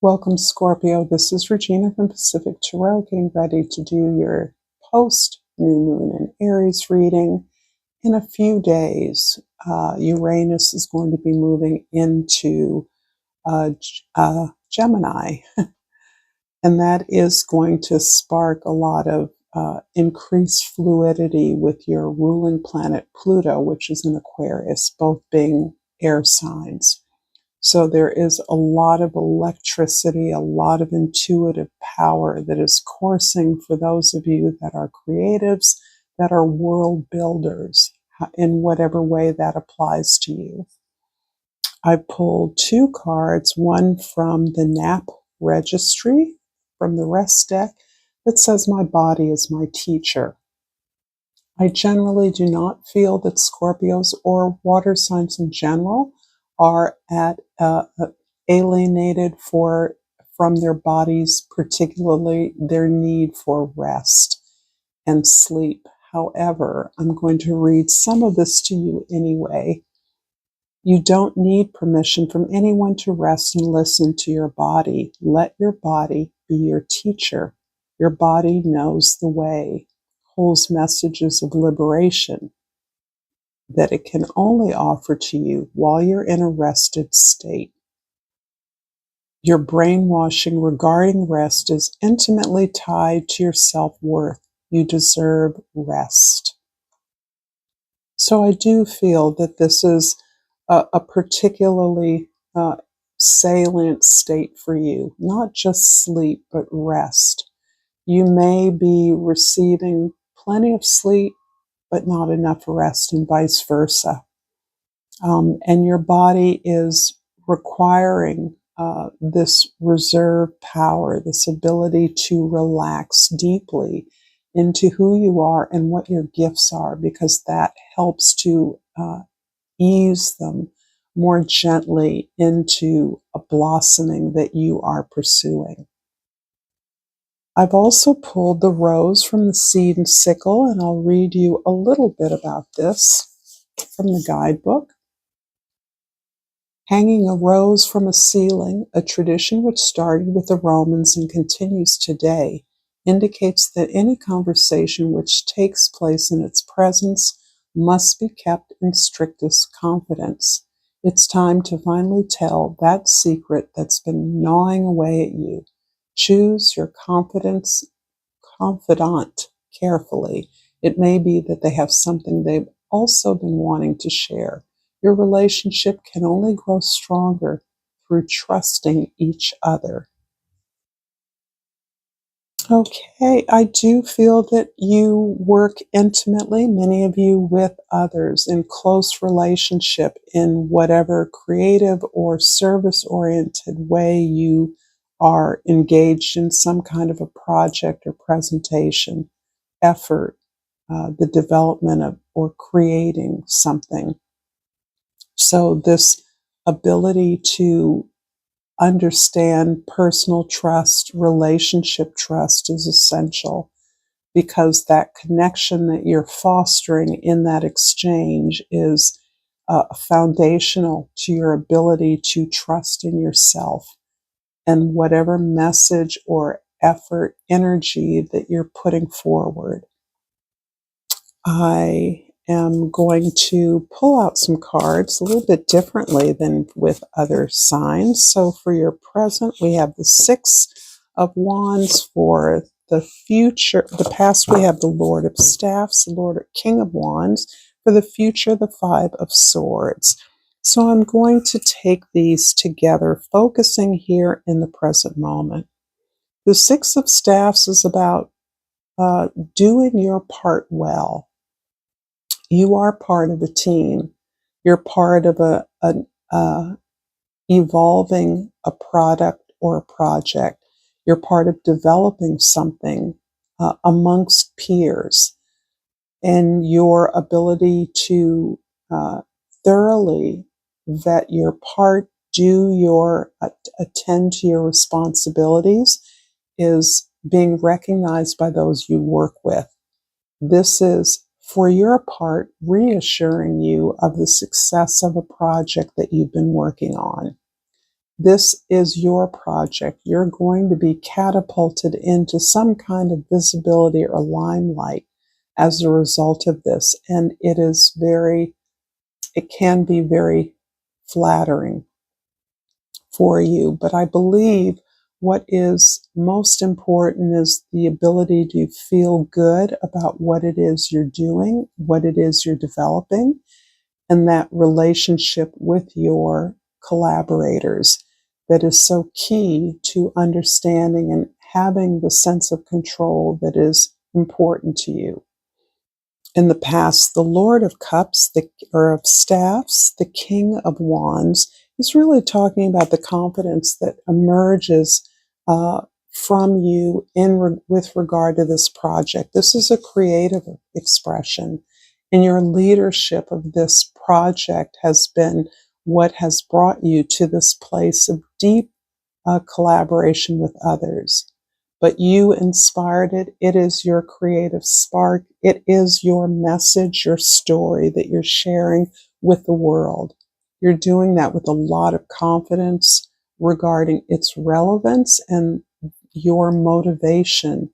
Welcome, Scorpio. This is Regina from Pacific Tarot, getting ready to do your post-new moon in Aries reading. In a few days, Uranus is going to be moving into Gemini, and that is going to spark a lot of increased fluidity with your ruling planet Pluto, which is in Aquarius, both being air signs. So there is a lot of electricity, a lot of intuitive power that is coursing for those of you that are creatives, that are world builders, in whatever way that applies to you. I pulled two cards, one from the Nap Registry, from the Rest deck, that says, "My body is my teacher." I generally do not feel that Scorpios or water signs in general are alienated from their bodies, particularly their need for rest and sleep. However, I'm going to read some of this to you anyway. You don't need permission from anyone to rest and listen to your body. Let your body be your teacher. Your body knows the way, holds messages of liberation that it can only offer to you while you're in a rested state. Your brainwashing regarding rest is intimately tied to your self-worth. You deserve rest. So I do feel that this is a particularly salient state for you, not just sleep, but rest. You may be receiving plenty of sleep, but not enough rest, and vice versa. And your body is requiring this reserve power, this ability to relax deeply into who you are and what your gifts are, because that helps to ease them more gently into a blossoming that you are pursuing. I've also pulled the rose from the seed and sickle, and I'll read you a little bit about this from the guidebook. Hanging a rose from a ceiling, a tradition which started with the Romans and continues today, indicates that any conversation which takes place in its presence must be kept in strictest confidence. It's time to finally tell that secret that's been gnawing away at you. Choose your confidant carefully. It may be that they have something they've also been wanting to share. Your relationship can only grow stronger through trusting each other. Okay, I do feel that you work intimately, many of you, with others in close relationship in whatever creative or service-oriented way you are engaged in some kind of a project or presentation, effort, the development of or creating something. So this ability to understand personal trust, relationship trust is essential, because that connection that you're fostering in that exchange is foundational to your ability to trust in yourself and whatever message or effort, energy that you're putting forward. I am going to pull out some cards a little bit differently than with other signs. So for your present, we have the Six of Wands. For the future, the past, we have the Lord of Staffs, the Lord King of Wands. For the future, the Five of Swords. So I'm going to take these together, focusing here in the present moment. The Six of Staffs is about doing your part well. You are part of a team. You're part of evolving a product or a project. You're part of developing something amongst peers. And your ability to thoroughly vet your part, attend to your responsibilities, is being recognized by those you work with. This is, for your part, reassuring you of the success of a project that you've been working on. This is your project. You're going to be catapulted into some kind of visibility or limelight as a result of this. And it can be very flattering for you. But I believe what is most important is the ability to feel good about what it is you're doing, what it is you're developing, and that relationship with your collaborators that is so key to understanding and having the sense of control that is important to you. In the past, the Lord of Cups, or of Staffs, the King of Wands, is really talking about the confidence that emerges from you with regard to this project. This is a creative expression, and your leadership of this project has been what has brought you to this place of deep collaboration with others. But you inspired it. It is your creative spark. It is your message, your story that you're sharing with the world. You're doing that with a lot of confidence regarding its relevance and your motivation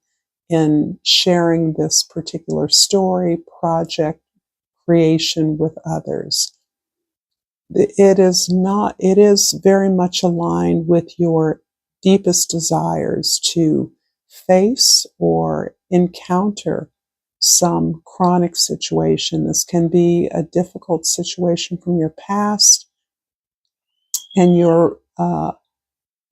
in sharing this particular story, project, creation with others. It is very much aligned with your deepest desires to face or encounter some chronic situation. This can be a difficult situation from your past and your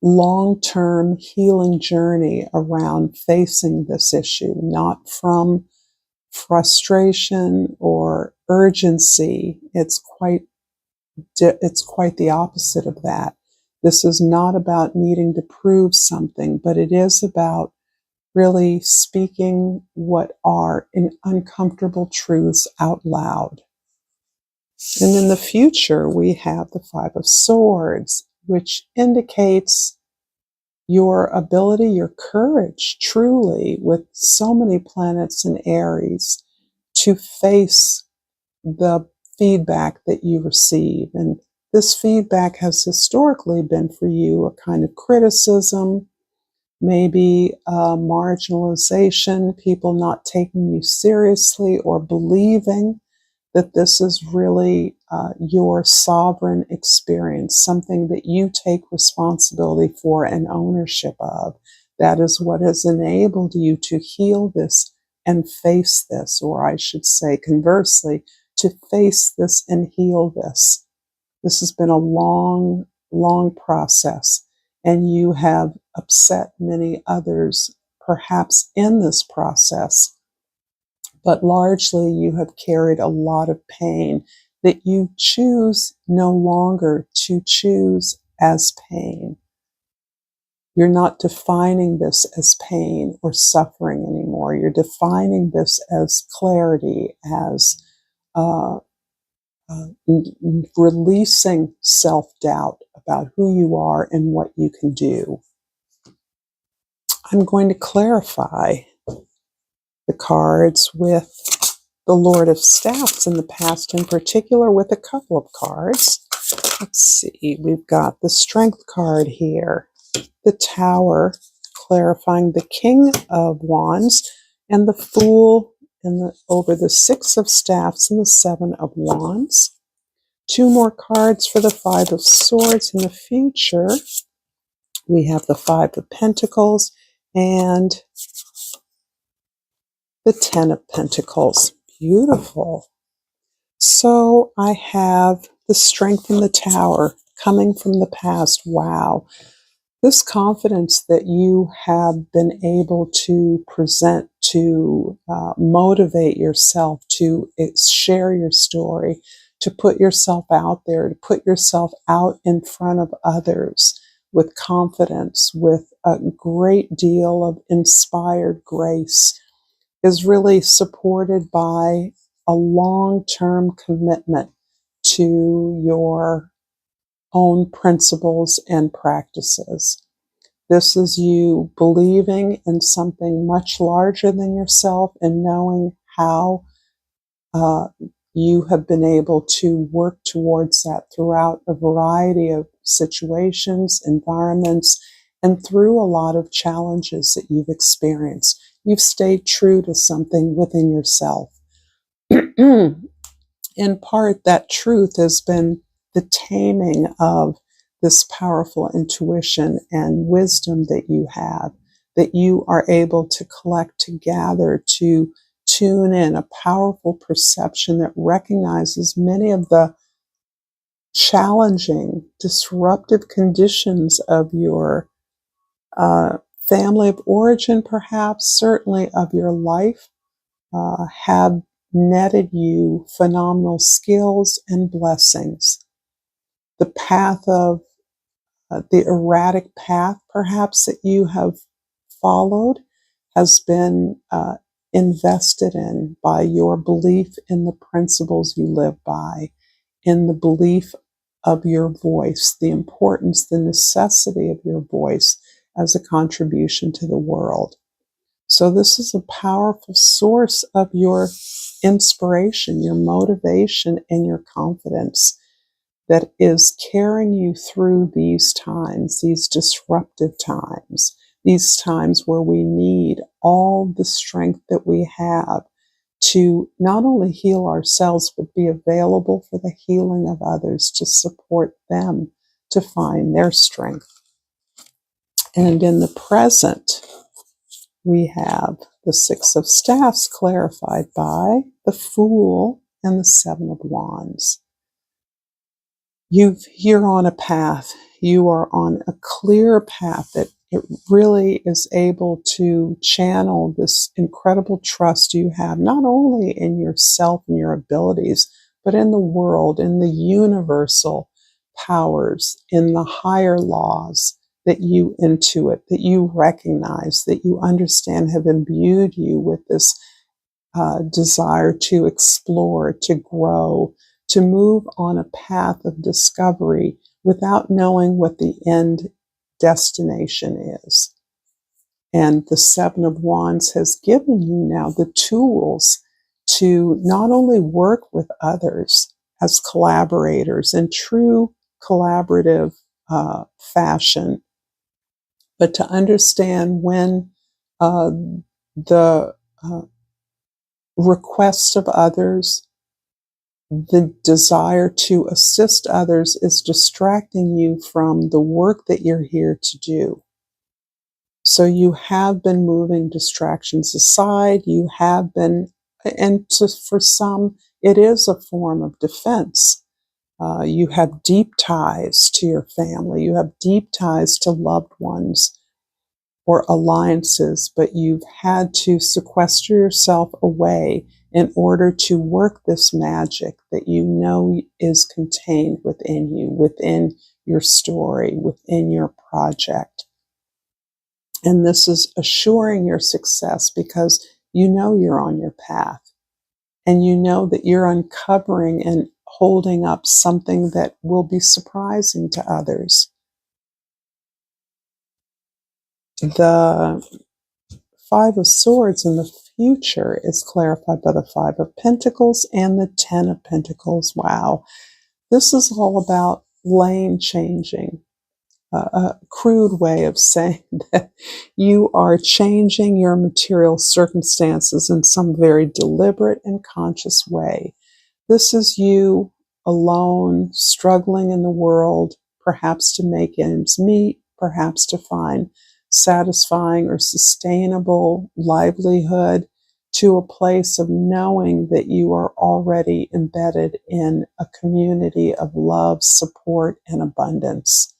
long-term healing journey around facing this issue, not from frustration or urgency. It's quite the opposite of that. This is not about needing to prove something, but it is about really speaking what are uncomfortable truths out loud. And in the future, we have the Five of Swords, which indicates your ability, your courage, truly, with so many planets in Aries, to face the feedback that you receive. And this feedback has historically been for you a kind of criticism, maybe marginalization, people not taking you seriously or believing that this is really your sovereign experience, something that you take responsibility for and ownership of. That is what has enabled you to heal this and face this, or I should say, conversely, to face this and heal this. This has been a long, long process, and you have upset many others, perhaps in this process, but largely you have carried a lot of pain that you choose no longer to choose as pain. You're not defining this as pain or suffering anymore. You're defining this as clarity, as releasing self-doubt about who you are and what you can do. I'm going to clarify the cards with the Lord of Staffs in the past, in particular, with a couple of cards. Let's see, we've got the Strength card here, the Tower, clarifying the King of Wands, and the Fool over the Six of Staffs and the Seven of Wands. Two more cards for the Five of Swords in the future. We have the Five of Pentacles and the Ten of Pentacles. Beautiful. So I have the Strength in the Tower coming from the past. Wow. This confidence that you have been able to present, to motivate yourself, to share your story, to put yourself out there, to put yourself out in front of others with confidence, with a great deal of inspired grace, is really supported by a long-term commitment to your own principles and practices. This is you believing in something much larger than yourself and knowing how you have been able to work towards that throughout a variety of situations, environments, and through a lot of challenges that you've experienced. You've stayed true to something within yourself. In part, that truth has been the taming of this powerful intuition and wisdom that you have, that you are able to collect together to tune in a powerful perception that recognizes many of the challenging, disruptive conditions of your family of origin, perhaps, certainly of your life, have netted you phenomenal skills and blessings. The path of the erratic path, perhaps, that you have followed has been invested in by your belief in the principles you live by, in the belief of your voice, the importance, the necessity of your voice as a contribution to the world. So this is a powerful source of your inspiration, your motivation, and your confidence that is carrying you through these times, these disruptive times, these times where we need all the strength that we have to not only heal ourselves, but be available for the healing of others, to support them to find their strength. And in the present, we have the Six of Staffs clarified by the Fool and the Seven of Wands. You're on a path. You are on a clear path that it really is able to channel this incredible trust you have, not only in yourself and your abilities, but in the world, in the universal powers, in the higher laws that you intuit, that you recognize, that you understand have imbued you with this desire to explore, to grow, to move on a path of discovery without knowing what the end destination is. And the Seven of Wands has given you now the tools to not only work with others as collaborators in true collaborative fashion, but to understand when the request of others, the desire to assist others is distracting you from the work that you're here to do. So you have been moving distractions aside. You have been, and for some, it is a form of defense. You have deep ties to your family. You have deep ties to loved ones or alliances, but you've had to sequester yourself away in order to work this magic that you know is contained within you, within your story, within your project. And this is assuring your success because you know you're on your path, and you know that you're uncovering and holding up something that will be surprising to others. The Five of Swords in the future is clarified by the Five of Pentacles and the Ten of Pentacles. Wow. This is all about lane changing, a crude way of saying that you are changing your material circumstances in some very deliberate and conscious way. This is you alone, struggling in the world, perhaps to make ends meet, perhaps to find satisfying or sustainable livelihood, to a place of knowing that you are already embedded in a community of love, support, and abundance.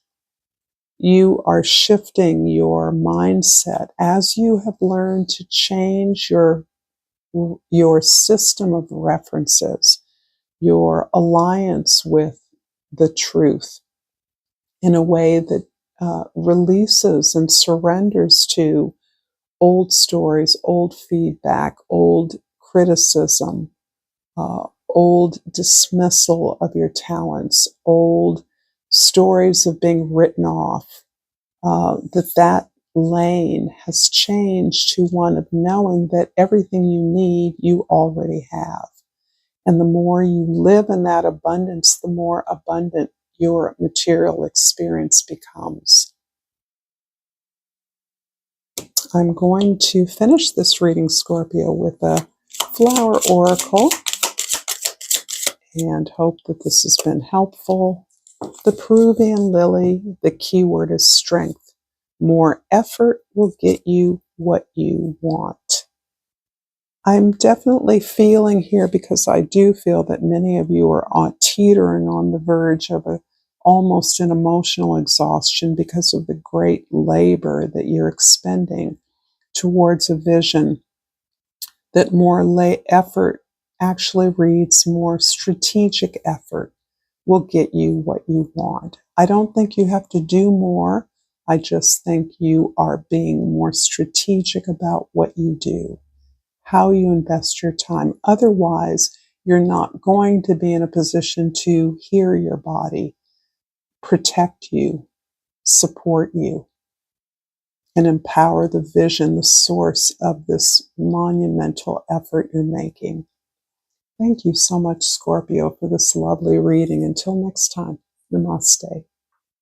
You are shifting your mindset as you have learned to change your system of references, your alliance with the truth in a way that releases and surrenders to old stories, old feedback, old criticism, old dismissal of your talents, old stories of being written off, that lane has changed to one of knowing that everything you need, you already have. And the more you live in that abundance, the more abundant your material experience becomes. I'm going to finish this reading, Scorpio, with a flower oracle and hope that this has been helpful. The Peruvian lily, the key word is strength. More effort will get you what you want. I'm definitely feeling here, because I do feel that many of you are teetering on the verge of almost an emotional exhaustion because of the great labor that you're expending towards a vision, that more effort actually reads more strategic effort will get you what you want. I don't think you have to do more. I just think you are being more strategic about what you do, how you invest your time. Otherwise, you're not going to be in a position to hear your body, protect you, support you, and empower the vision, the source of this monumental effort you're making. Thank you so much, Scorpio, for this lovely reading. Until next time, namaste.